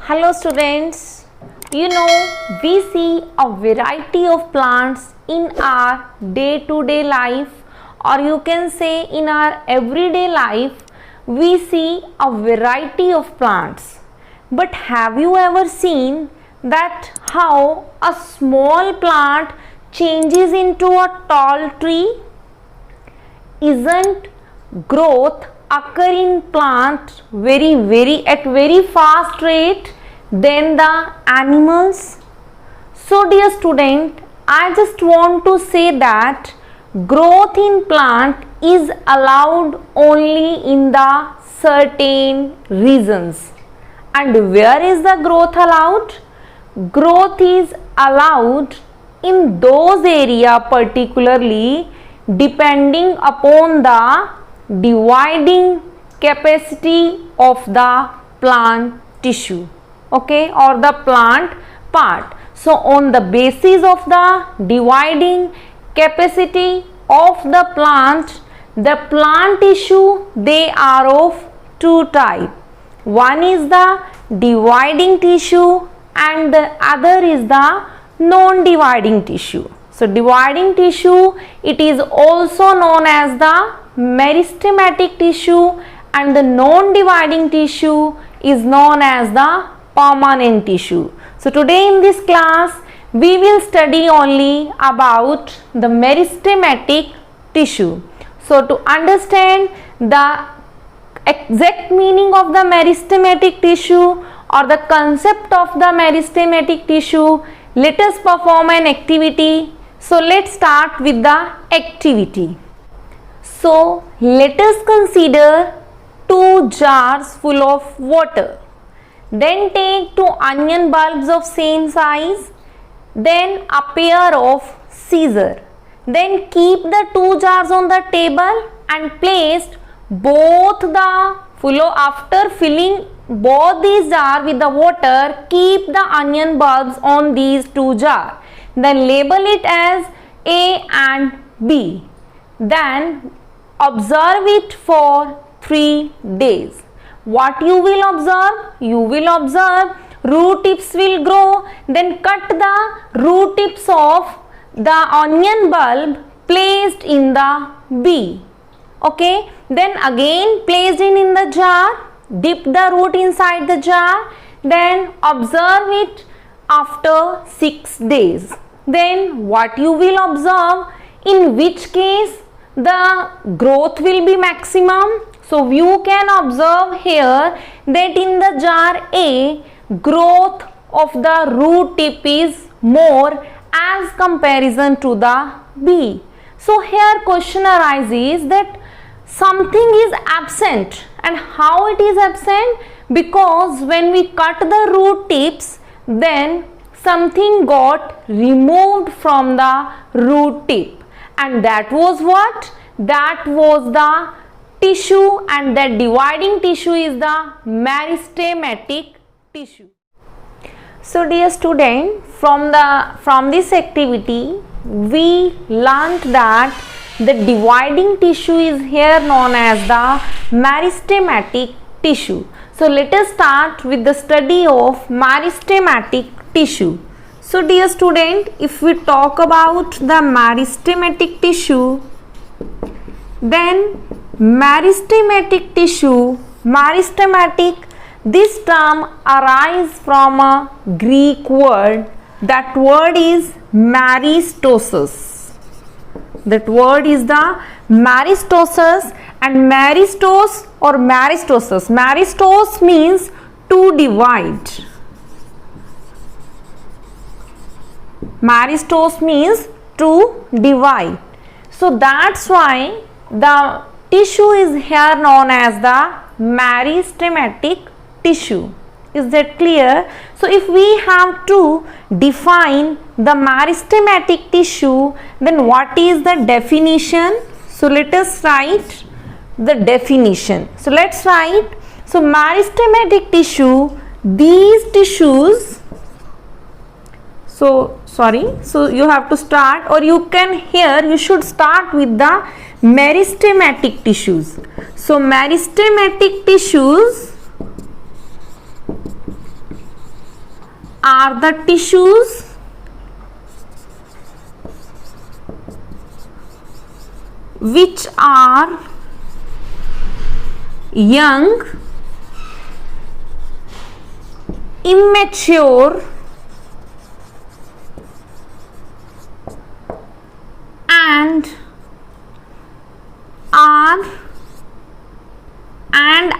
Hello students, we see a variety of plants in our day-to-day life, or you can say in our everyday life we see a variety of plants. But have you ever seen that how a small plant changes into a tall tree? Isn't growth occur in plant at very fast rate than the animals? So dear student, I just want to say that growth in plant is allowed only in the certain regions. And where is the growth allowed? Growth is allowed in those areas particularly depending upon the dividing capacity of the plant tissue, okay, or the plant part. So on the basis of the dividing capacity of the plant tissue, they are of two types. One is the dividing tissue and the other is the non-dividing tissue. So dividing tissue, it is also known as the meristematic tissue, and the non-dividing tissue is known as the permanent tissue. So today in this class we will study only about the meristematic tissue. So to understand the exact meaning of the meristematic tissue or the concept of the meristematic tissue, let us perform an activity. So let's start with the activity. So let us consider 2 jars full of water. Then take 2 onion bulbs of same size. Then a pair of scissors. Then keep the 2 jars on the table and place after filling both these jars with the water, keep the onion bulbs on these 2 jars. Then label it as A and B. Then observe it for 3 days. What you will observe? You will observe root tips will grow. Then cut the root tips of the onion bulb placed in the B. Okay. Then again placed in the jar. Dip the root inside the jar. Then observe it after 6 days. Then what you will observe? In which case the growth will be maximum? So you can observe here that in the jar A, growth of the root tip is more as comparison to the B. So here question arises that something is absent, and how it is absent? Because when we cut the root tips, then something got removed from the root tip, and that was what? That was the tissue, and that dividing tissue is the meristematic tissue. So dear student, from this activity we learnt that the dividing tissue is here known as the meristematic tissue. So let us start with the study of meristematic tissue. So dear student, if we talk about the meristematic tissue, then meristematic tissue, meristematic, this term arises from a Greek word. That word is maristosis. That word is the maristosis, and maristos or maristosis. Maristos means to divide. Maristos means to divide. So that's why the tissue is here known as the meristematic tissue. Is that clear? So if we have to define the meristematic tissue, then what is the definition? So let us write the definition. So let's write. So meristematic tissue, these tissues, so you have to start, or you can here you should start with the meristematic tissues. So meristematic tissues are the tissues which are young, immature and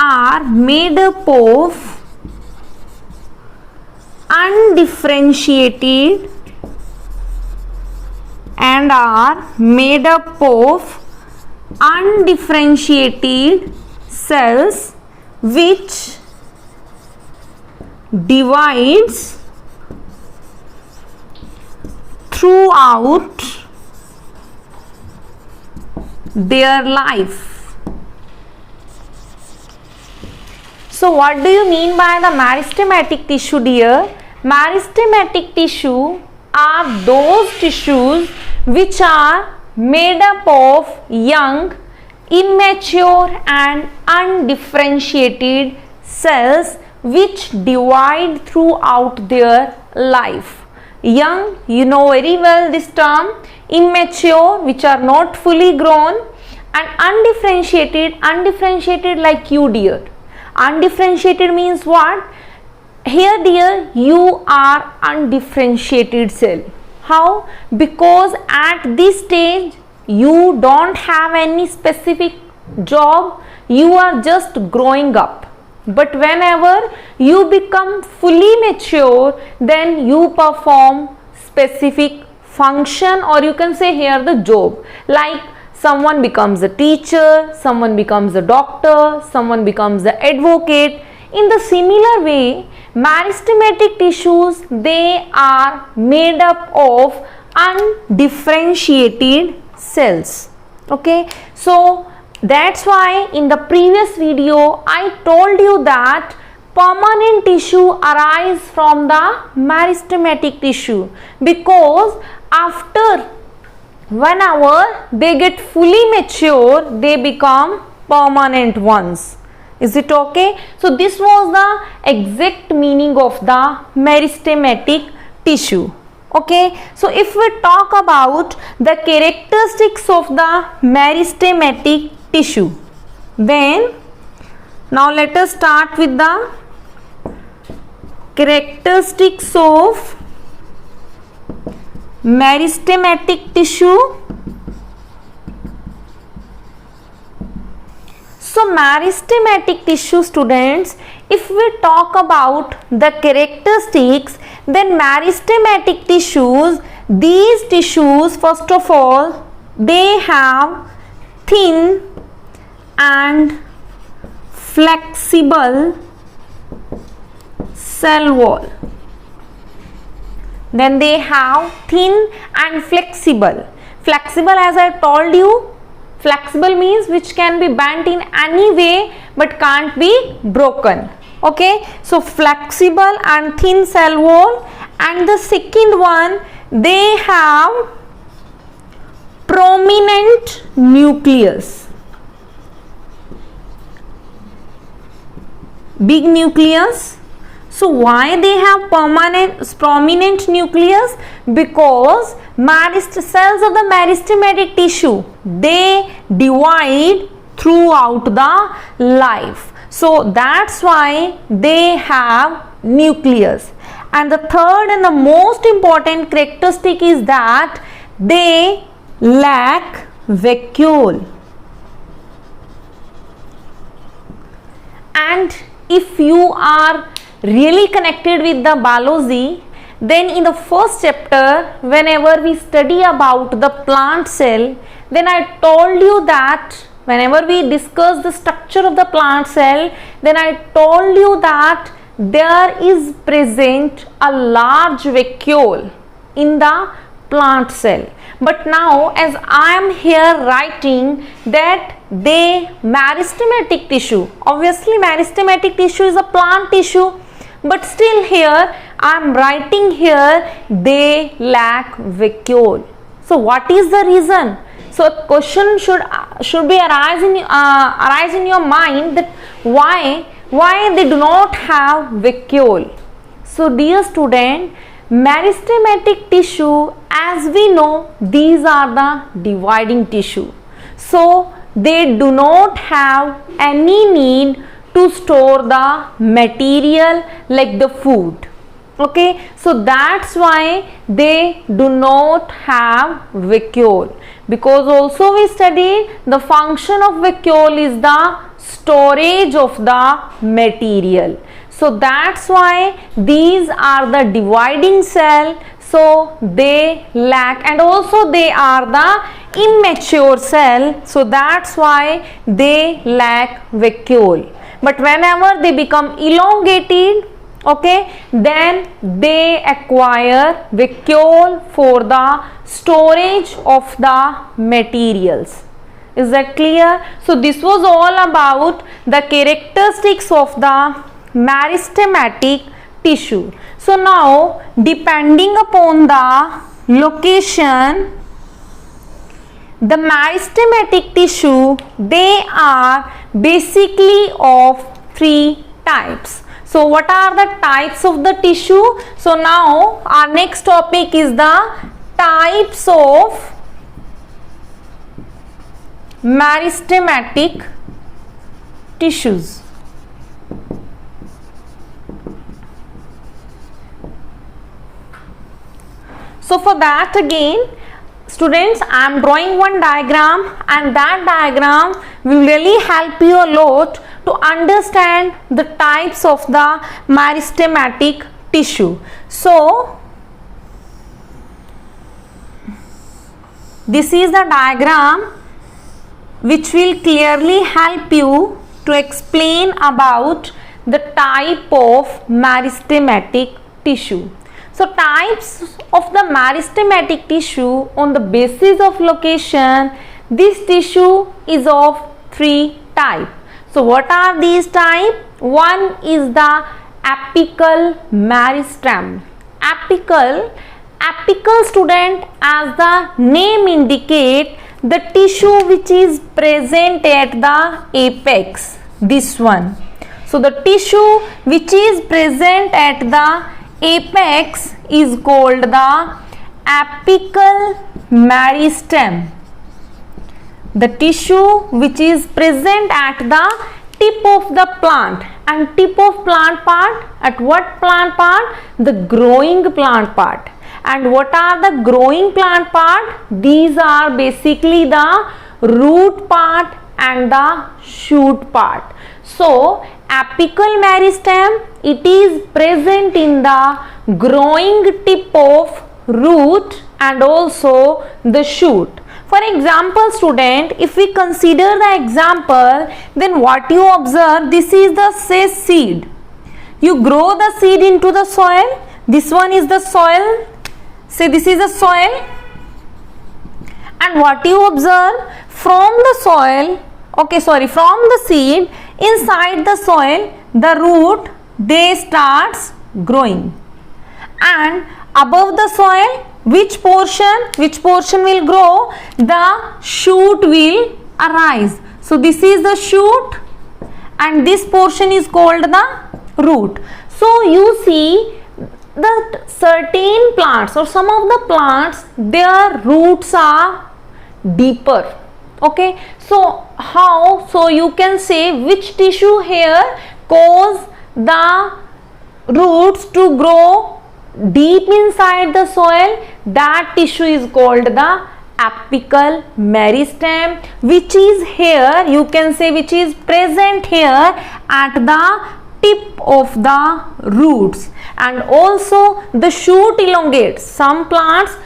are made up of undifferentiated cells which divides throughout their life. So what do you mean by the meristematic tissue, dear? Meristematic tissue are those tissues which are made up of young, immature and undifferentiated cells which divide throughout their life. Young, you know very well this term. Immature, which are not fully grown, and undifferentiated like you, dear. Undifferentiated means what? Here, dear, you are undifferentiated cell. How? Because at this stage you don't have any specific job, you are just growing up. But whenever you become fully mature, then you perform specific function, or you can say here the job. Like someone becomes a teacher, someone becomes a doctor, someone becomes an advocate. In the similar way, meristematic tissues, they are made up of undifferentiated cells. Okay, so that's why in the previous video I told you that permanent tissue arise from the meristematic tissue, because after 1 hour they get fully mature, they become permanent ones. Is it okay? So this was the exact meaning of the meristematic tissue. Okay, so if we talk about the characteristics of the meristematic tissue, then now let us start with the characteristics of meristematic tissue. So meristematic tissue, students, if we talk about the characteristics, then meristematic tissues, these tissues, first of all, they have thin and flexible cell wall. Then they have thin and flexible. Flexible, as I told you, flexible means which can be bent in any way but can't be broken. Okay, so flexible and thin cell wall. And the second one, they have prominent nucleus. Big nucleus. So why they have prominent nucleus? Because cells of the meristematic tissue, they divide throughout the life. So that's why they have nucleus. And the third and the most important characteristic is that they lack vacuole. And if you are really connected with the biology, then in the first chapter, whenever we study about the plant cell, then I told you that whenever we discuss the structure of the plant cell, then I told you that there is present a large vacuole in the plant cell. But now, as I am here writing that they meristematic tissue, obviously meristematic tissue is a plant tissue, but still here I am writing here they lack vacuole. So what is the reason? So a question should be arise in your mind that why they do not have vacuole. So dear student, meristematic tissue, as we know, these are the dividing tissue. So they do not have any need to store the material like the food. Okay, so that's why they do not have vacuole, because also we studied the function of vacuole is the storage of the material. So that's why these are the dividing cell, so they lack, and also they are the immature cell, so that's why they lack vacuole. But whenever they become elongated, okay, then they acquire vacuole for the storage of the materials. Is that clear? So this was all about the characteristics of the meristematic tissue. So now, depending upon the location, the meristematic tissue, they are basically of three types. So what are the types of the tissue? So now our next topic is the types of meristematic tissues. So for that, again, students, I am drawing one diagram, and that diagram will really help you a lot to understand the types of the meristematic tissue. So this is the diagram which will clearly help you to explain about the type of meristematic tissue. So types of the meristematic tissue on the basis of location, this tissue is of three types. So what are these types? One is the apical meristem. Apical student, as the name indicate, the tissue which is present at the apex, this one. So the tissue which is present at the apex is called the apical meristem. The tissue which is present at the tip of the plant, and tip of plant part, at what plant part? The growing plant part. And what are the growing plant part? These are basically the root part and the shoot part. So apical meristem, it is present in the growing tip of root and also the shoot. For example, student, if we consider the example, then what you observe, this is the say seed. You grow the seed into the soil. This one is the soil. Say this is the soil. And what you observe from the soil, from the seed, inside the soil, the root, they starts growing. And above the soil, which portion will grow? The shoot will arise. So this is the shoot, and this portion is called the root. So you see that certain plants, or some of the plants, their roots are deeper. Okay, so how? So you can say which tissue here cause the roots to grow deep inside the soil? That tissue is called the apical meristem, which is here, you can say, which is present here at the tip of the roots. And also the shoot elongates. Some plants,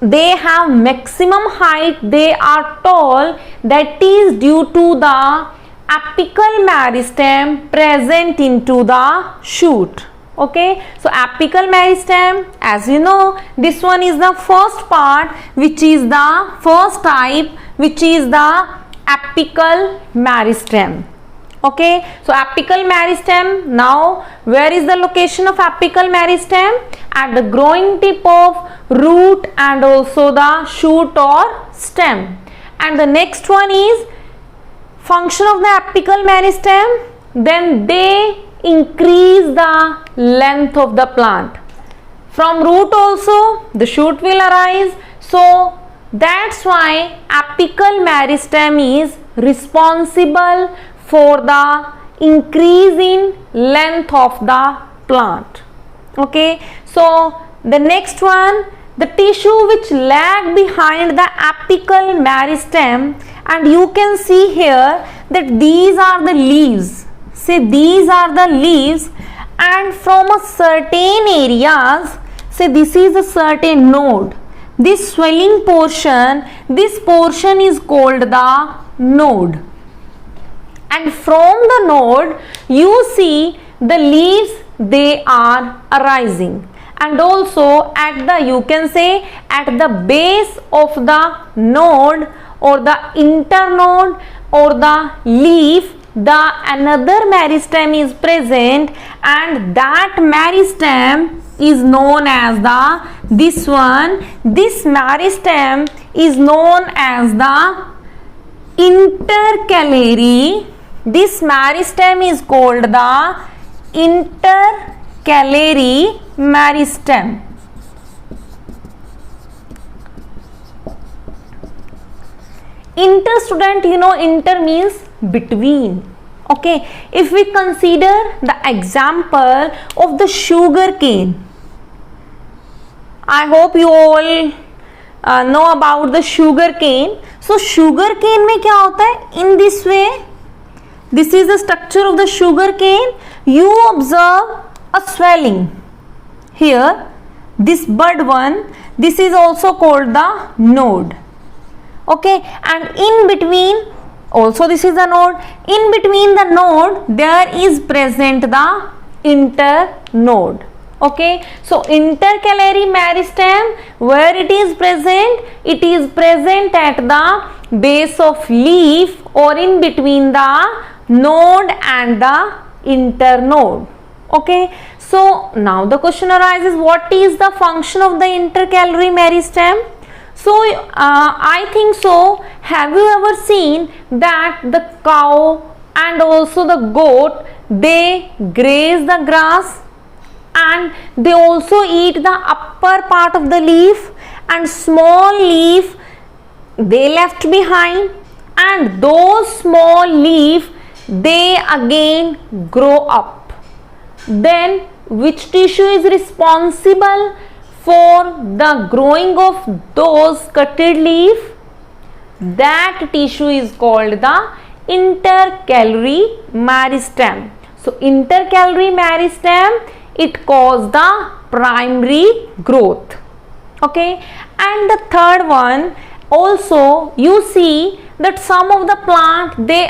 they have maximum height, they are tall, that is due to the apical meristem present into the shoot. Okay, so apical meristem, as you know, this one is the first part, which is the first type, which is the apical meristem. Okay, so apical meristem, now where is the location of apical meristem? At the growing tip of root and also the shoot or stem. And the next one is function of the apical meristem, then they increase the length of the plant. From root also the shoot will arise. So that's why apical meristem is responsible for the increase in length of the plant. Okay, so the next one, the tissue which lag behind the apical meristem, and you can see here that these are the leaves. Say these are the leaves, and from a certain areas, say this is a certain node. This swelling portion, this portion is called the node. And from the node, you see the leaves, they are arising. And also at the, you can say at the base of the node or the internode or the leaf, the another meristem is present, and that meristem is known as the, this one, this meristem is known as the intercalary. This meristem is called the intercalary meristem. Inter, student, you know, inter means between. Okay, if we consider the example of the sugar cane, I hope you all know about the sugar cane. So sugar cane में क्या होता है? In this way, this is the structure of the sugar cane. You observe a swelling here. This bud one, this is also called the node. Okay, and in between also this is the node. In between the node there is present the internode. Okay, so intercalary meristem, where it is present? It is present at the base of leaf or in between the node and the internode. Okay, so now the question arises, what is the function of the intercalary meristem? So I think so, have you ever seen that the cow and also the goat, they graze the grass and they also eat the upper part of the leaf, and small leaf they left behind, and those small leaf they again grow up. Then which tissue is responsible for the growing of those cutted leaf? That tissue is called the intercalary meristem. So intercalary meristem, it causes the primary growth. Okay, and the third one also, you see that some of the plant they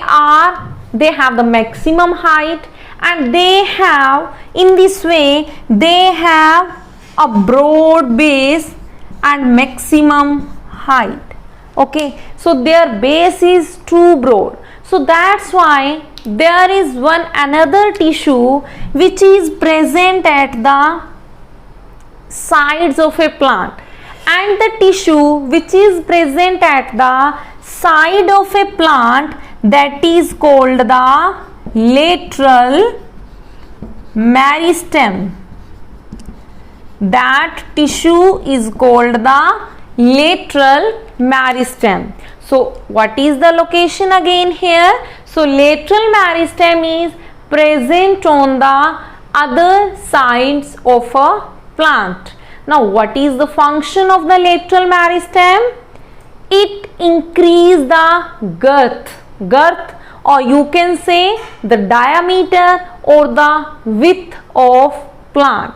have the maximum height, and they have, in this way they have a broad base and maximum height. Okay, so their base is too broad, so that's why there is one another tissue which is present at the sides of a plant, and the tissue which is present at the side of a plant, that is called the lateral meristem. That tissue is called the lateral meristem. So what is the location again here? So lateral meristem is present on the other sides of a plant. Now what is the function of the lateral meristem? It increases the girth, or you can say the diameter or the width of plant.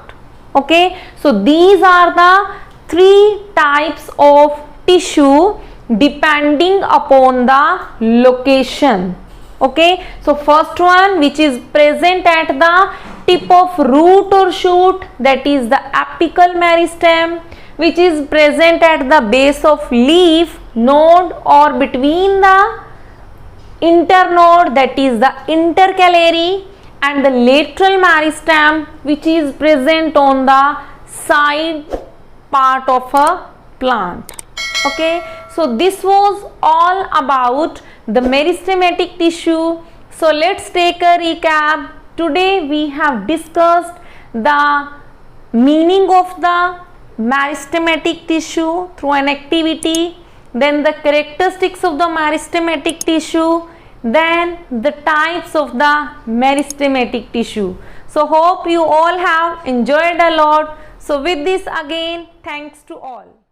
Okay, so these are the three types of tissue depending upon the location. Okay, so first one which is present at the tip of root or shoot, that is the apical meristem, which is present at the base of leaf, node, or between the internode, that is the intercalary, and the lateral meristem which is present on the side part of a plant. Okay, so this was all about the meristematic tissue. So let's take a recap. Today we have discussed the meaning of the meristematic tissue through an activity, then the characteristics of the meristematic tissue, then the types of the meristematic tissue. So hope you all have enjoyed a lot. So with this again, thanks to all.